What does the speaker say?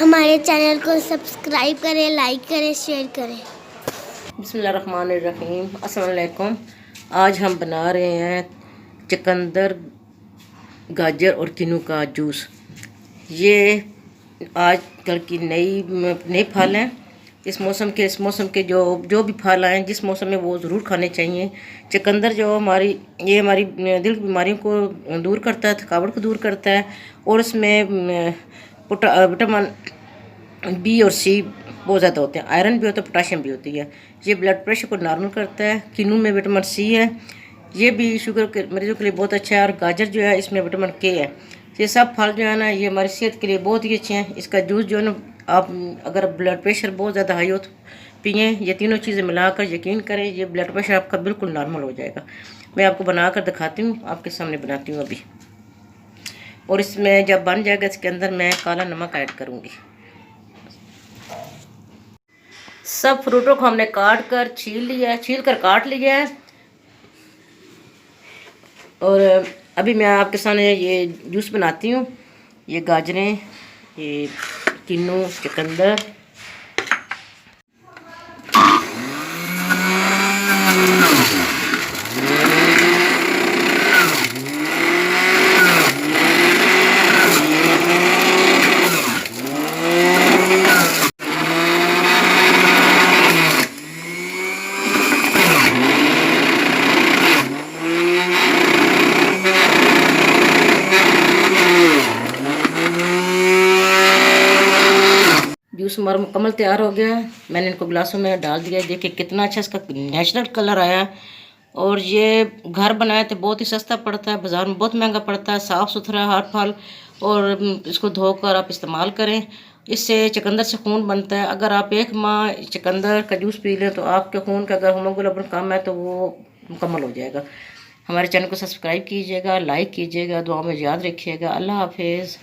हमारे चैनल को सब्सक्राइब करें, लाइक करें, शेयर करें। बिस्मिल्लाहिर्रहमानिर्रहीम। अस्सलाम वालेकुम। आज हम बना रहे हैं चुकंदर, गाजर और किन्नू का जूस। ये आजकल की नई फल हैं। इस मौसम के जो भी फल आए जिस मौसम में वो ज़रूर खाने चाहिए। चुकंदर जो हमारी दिल की बीमारियों को दूर करता है, थकावट को दूर करता है, और इसमें विटामिन बी और सी बहुत ज़्यादा होते हैं। आयरन भी होता है, पोटाशियम भी होती है। ये ब्लड प्रेशर को नॉर्मल करता है। किन्नू में विटामिन सी है, ये भी शुगर के मरीजों के लिए बहुत अच्छा है। और गाजर जो है इसमें विटामिन के है। ये सब फल जो है ना, ये हमारी सेहत के लिए बहुत ही अच्छे हैं। इसका जूस जो है ना, आप अगर ब्लड प्रेशर बहुत ज़्यादा हाई हो तो पिए। ये तीनों चीज़ें मिलाकर यकीन करें, ये ब्लड प्रेशर आपका बिल्कुल नॉर्मल हो जाएगा। मैं आपको बना कर दिखाती हूँ, आपके सामने बनाती हूँ अभी। और इसमें जब बन जाएगा इसके अंदर मैं काला नमक ऐड करूँगी। सब फ्रूटों को हमने काट कर छील कर काट लिया है। और अभी मैं आपके सामने ये जूस बनाती हूँ। ये गाजरें, ये किन्नू, चुकंदर, जूस हमारा मुकम्मल तैयार हो गया है। मैंने इनको गिलासों में डाल दिया है। देखिए कितना अच्छा इसका नेचुरल कलर आया है। और ये घर बनाए तो बहुत ही सस्ता पड़ता है, बाज़ार में बहुत महंगा पड़ता है। साफ़ सुथरा हर फल, और इसको धोकर आप इस्तेमाल करें। इससे चुकंदर से खून बनता है। अगर आप एक माह चुकंदर का जूस पी लें तो आपके खून का अगर हीमोग्लोबिन कम है तो वो मुकम्मल हो जाएगा। हमारे चैनल को सब्सक्राइब कीजिएगा, लाइक कीजिएगा, दुआ में याद रखिएगा। अल्लाह हाफिज़।